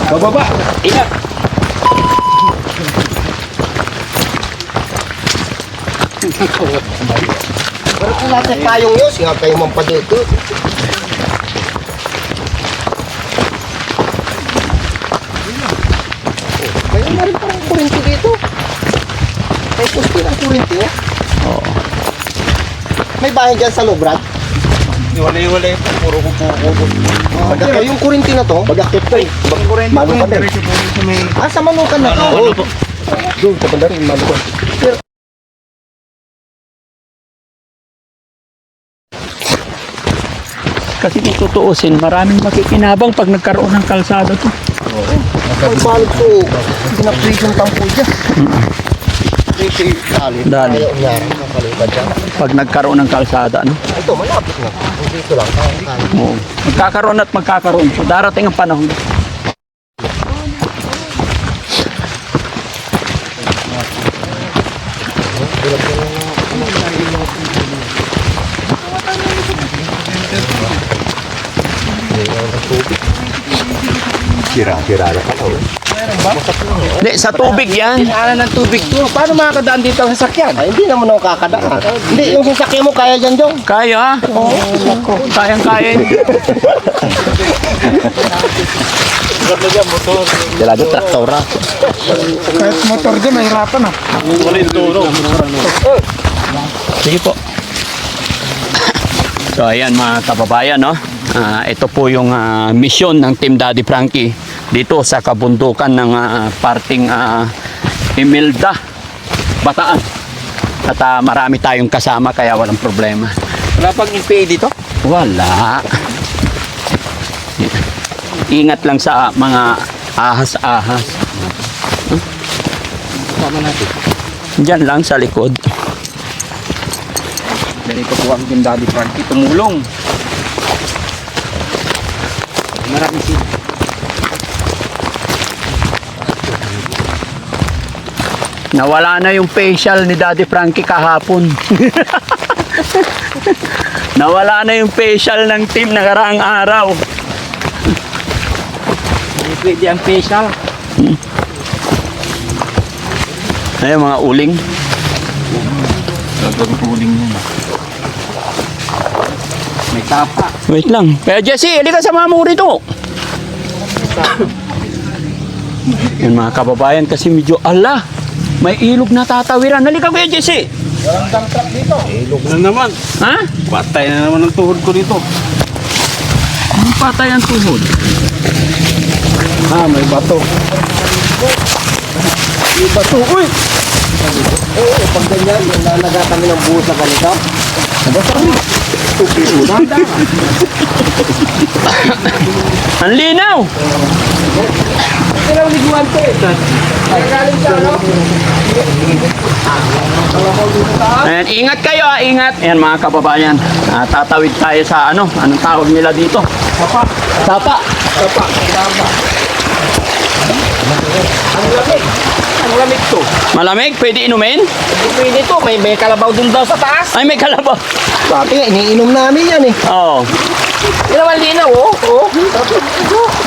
Bababa. Ingat. Pero kung lahat ng payong yun, siya kayo mampadito. Kaya na rin parang kurinti dito. May pusti ng kurinti, oh. Oo. May bahay dyan sa loob, Brad. Iwalay-iwalay po. Puro kupo-kupo. Bagak yung kurinti na to, bagakit to eh. Manukan din. Ah, sa manukan na to. Oo. Doon, sa banda rin, manukan. Kasi kung tutuusin, maraming makikinabang pag nagkaroon ng kalsada to. May balot to. Pinaprit yung tampo dyan. Dali. Ayaw niya, nakalipat dyan. Pag nagkaroon ng kalsada, no? Ito, malapit na. Dito lang, kaya. Oo. Magkakaroon at magkakaroon. So, darating ang panahon. Sira-sira na pala. Hindi, sa tubig yan. Dinaanan ng tubig to. Paano makakadaan dito ang sasakyan? Ay, hindi naman ako kakadaan. Hindi, yung sasakyan mo kaya dyan, Jong. Kaya, oo. Kayang-kaya. Dalaga traktora. Kahit motor dyan, mahirapan ah. Wala yung turo. Sige po. So ayan mga kababayan, no? Ito po yung misyon ng Team Daddy Frankie dito sa kabundukan ng parting Imelda, Bataan. At marami tayong kasama kaya walang problema. Wala pang NPA dito? Wala. Ingat lang sa mga ahas-ahas. Sama natin. Diyan lang sa likod. Ganito po ang Team Daddy Frankie. Tumulong. Maraming sila. Nawala na yung facial ni Daddy Frankie kahapon. Nawala na yung facial ng team nakaraang araw. Hindi pwede ang facial. Ayun mga uling. Gagawin yan. May tapa. Wait lang. Kaya Jesse, halika sa mga mo rito. Yan mga kababayan kasi medyo ala. May ilog na tatawiran. Halika Kuya Jesse. Walang dump truck dito. Ilog na naman. Ha? Patay na naman ang tuhod ko dito. Anong patay ang tuhod? May bato. May bato, uy! Oo, pag ganyan, nalaga kami ng buhos sa ganito. Ang linaw. Kailang liguan ko eh. Ay, galing siya, no? Ayan, ingat kayo ingat. Ayan mga kababayan. Tatawid tayo sa anong tawag nila dito? Sapa. Sapa. Sapa. Sapa. Ang lamig. Ang lamig to. Malamig? Pwede inumin? Hindi pwede to. May kalabaw dun daw sa taas. Ay, may kalabaw. Dati nga, iniinom namin yan eh. Oo. Ginawan linaw, oh. Oh.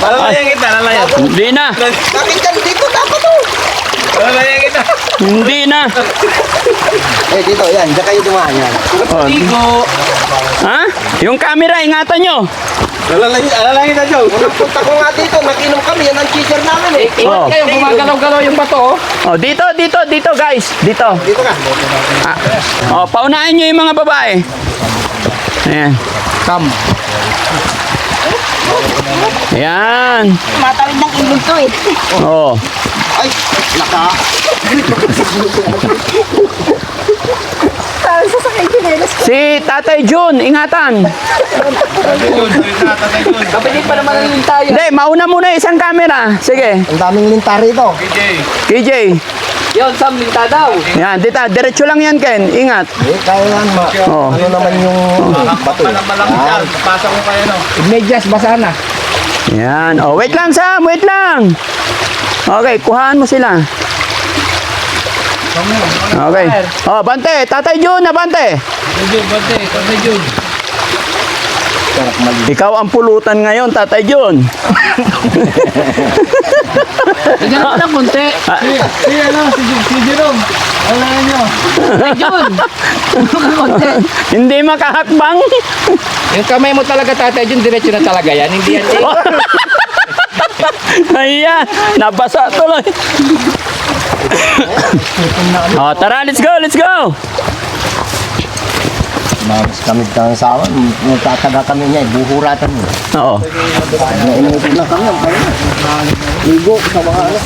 Malalayan kita, malalayan. Hindi na. Bakit yan dito? Dapat to! Malalayan kita. Hindi na. Eh, dito, yan. Diyan kayo dumaan yan. Oh. Tigo. Ha? Yung camera, ingatan nyo. Malalayan kita, Joe. Unang punta ko nga dito, nakinom kami. Yan ang teacher namin eh. Oh. Kayo, gumagalaw-galaw yung bato, oh. Oh, dito guys. Dito. Dito ka. Oh, paunahin nyo yung mga babae. Ayan. Come. Ayan. Matawid ng ilog to eh. Oh. Ay, naka. Sasakay chinelas ko. Si Tatay Jun, ingatan. Kapilit pa naman ang tayo. Hindi, mauna muna isang camera. Sige. Ang daming lintar rito. KJ. Yun, Sam, linta daw. Yan, dito. Diretso lang yan, Ken. Ingat. Eh, kaya yan. Oh. Ano naman yung bato eh. Pasok ko kayo, no? Medyas, basa na. Yan. Oh, wait lang, Sam. Wait lang. Okay, kuhaan mo sila. Okay. Oh, bante. Tatay Jun, na bante. Ikaw ang pulutan ngayon, Tatay John. Bigyan mo ng konti. Si Jerome. Wala nyo. Ay, John. Konti. Hindi makahakbang. Yung kamay mo talaga, Tatay John, diretso na talaga yan. Hindi yan. Ayan, nabasa tuloy. Oh, tara, let's go, let's go. Mas kami ng sawa, magtataga kami niya, buhuratan mo. Oo. Inuutot lang kami, ang pala. Ligo sa mga alas.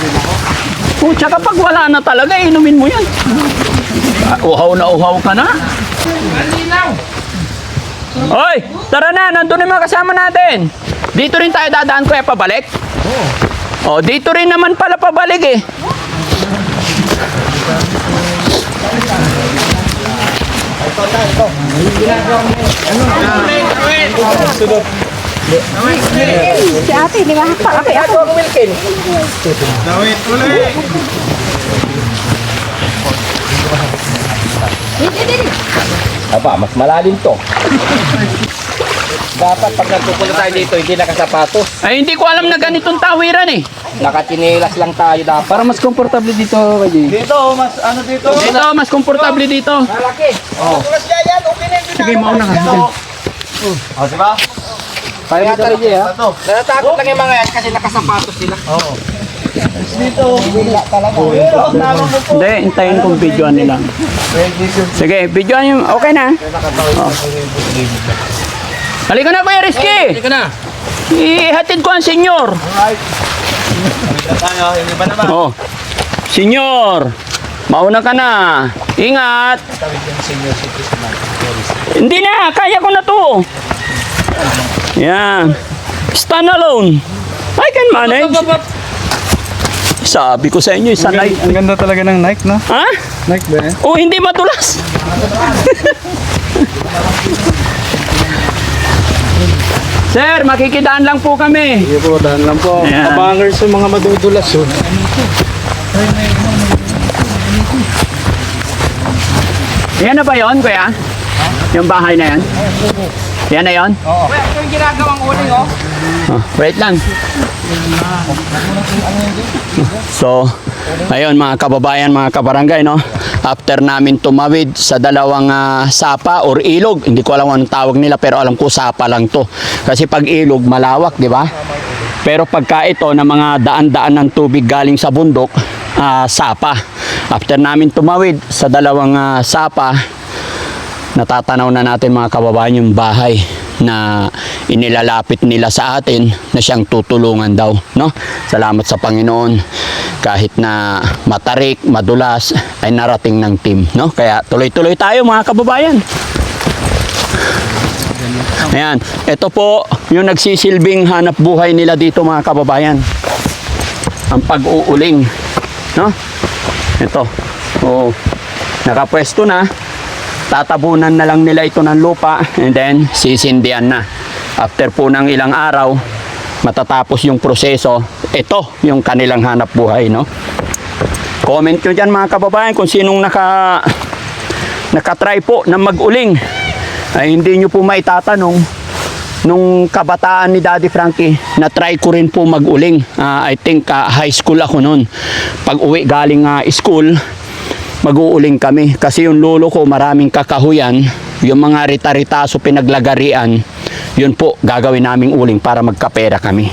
Tsaka pag wala na talaga, inumin mo yan. Uhaw na uhaw ka na. Hoy, tara na, nandun yung mga kasama natin. Dito rin tayo dadaan, kuya, pabalik. Oh, dito rin naman pala pabalik eh. Si ate, di ba? Ate, ako. Aba, mas malalim to. Dapat pag nagpupunta tayo dito, hindi nakasapatos. Ay, hindi ko alam na ganitong tawiran eh. Nakachinilas lang tayo dapat. Para mas komportable dito, Kaji. Dito, mas ano dito? Dito, mas komportable dito. Malaki. Sige, mauna ka. O, diba? Kaya talaga natatakot lang yung mga yan kasi nakasapatos sila. Hindi, hintayin kong videoan nila. Sige, videoan yung... Okay na. Oh. Halika na, Kuya Rizky. Halika na. Ihatid ko ang senyor. Oh. Senyor, mauna ka na. Ingat. Hindi na, kaya ko na to. Yan. Stand alone. I can manage. Sabi ko sa inyo, sanay. Ang ganda talaga ng Nike, no? Ha? Nike ba eh? Oh, hindi madulas. Sir, makikidaan lang po kami. Sige po, dahan lang po. Ayan. Kabangers yung mga madudulas yun. Yan na ba yon, kuya? Yung bahay na yan? Yan na yon? Oo. Ito yung ginagawang uling, oh. Oh, wait lang. So, ayun mga kababayan, mga kabarangay, no? After namin tumawid sa dalawang sapa or ilog, hindi ko alam anong tawag nila pero alam ko sapa lang to. Kasi pag ilog, malawak, di ba? Pero pagka ito na mga daan-daan ng tubig galing sa bundok, sapa. After namin tumawid sa dalawang sapa, natatanaw na natin mga kababayan yung bahay na inilalapit nila sa atin na siyang tutulungan daw, no? Salamat sa Panginoon, kahit na matarik, madulas ay narating ng team, no? Kaya tuloy-tuloy tayo mga kababayan. Ayan, ito po yung nagsisilbing hanap buhay nila dito mga kababayan, ang pag-uuling, no? Ito, oh, nakapwesto na. Tatabunan na lang nila ito ng lupa and then sisindihan na. After po ng ilang araw, matatapos yung proseso. Ito yung kanilang hanap buhay, no? Comment nyo dyan mga kababayan kung sinong nakatry po na mag-uling. Ay hindi nyo po maitatanong, nung kabataan ni Daddy Frankie, na-try ko rin po mag-uling. I think high school ako noon. Pag uwi galing school, mag-uuling kami kasi yung lolo ko maraming kakahuyan, yung mga rita-ritaso pinaglagarian, yun po gagawin naming uling para magkapera kami.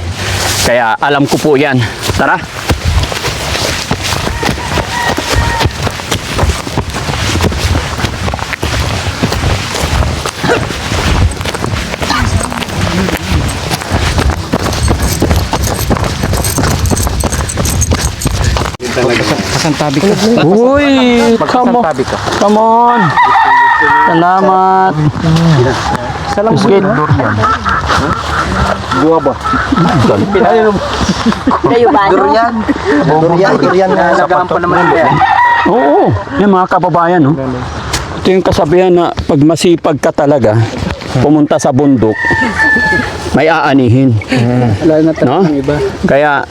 Kaya alam ko po yan. Tara. Kasantabi ka. Uy, come on. Come on. Salamat. Salang Biscuit. Buwa ba? Durian. Durian na Nagaan pa naman yan. Oo, yung mga kababayan, no? Ito yung kasabihan na pag masipag ka talaga, pumunta sa bundok, may aanihin. Wala na No? ng iba. Kaya,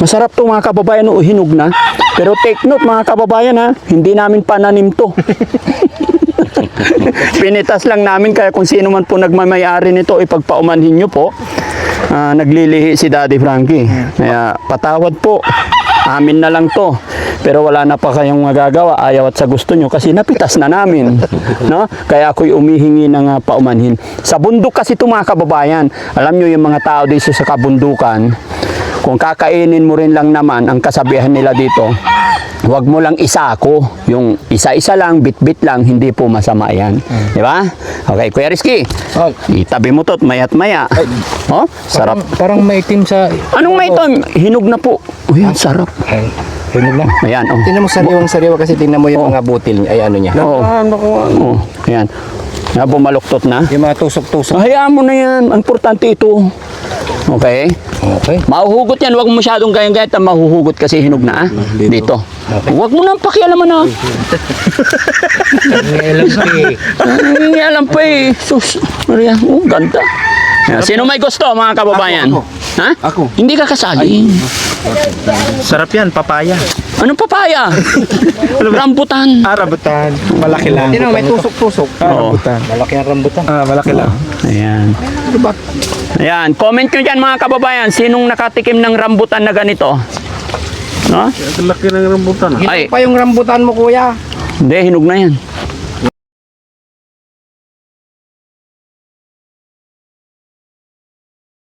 Masarap to mga kababayan, hinog na. Pero take note mga kababayan ha, hindi namin pananim to. Pinitas lang namin, kaya kung sino man po nagmamayari nito, ipagpaumanhin nyo po. Naglilihi si Daddy Frankie. Kaya patawad po. Amin na lang to. Pero wala na pa kayong magagawa, ayaw at sa gusto nyo kasi napitas na namin. No? Kaya ako'y umihingi ng paumanhin. Sa bundok kasi ito mga kababayan, alam nyo yung mga tao dito sa kabundukan, kung kakainin mo rin lang naman, ang kasabihan nila dito, huwag mo lang isako. Yung isa-isa lang, bit-bit lang, hindi po masama yan. Di ba? Okay, Kuya Rizky, itabi mo to at maya't maya. Oh, sarap. Parang maitim sa... Anong may ito? Hinog na po. Uy, ang sarap. Ay, hinog na. Ayan, oh. Tingnan mo sariwang-sariwa kasi tingnan mo yung mga butil, ay ano niya. Oo. Oh, ayan. Na bumaluktot na. Yung mga tusok-tusok. Hayaan mo na yan. Ang importante ito. Okay? Okay. Mahuhugot yan. Huwag mo masyadong gayang-gayat. Mahuhugot kasi hinog na. Dito. Huwag mo nang pakialaman na. Hindi alam pa eh. Sus. Maria. Oh, ganda. Ayan. Sino may gusto mga kababayan? Ha? Ako. Hindi ka kasali. Sarap yan, papaya. Anong papaya? Rambutan. Rambutan. Malaki lang. Tingnan mo, may tusok-tusok. Rambutan. Malaki ang rambutan. Malaki lang. Ayan. Ayan. Comment nyo dyan mga kababayan. Sinong nakatikim ng rambutan na ganito? No? Laki ng rambutan. Ay, Pa yung rambutan mo, kuya. hindi. Hinog na yan.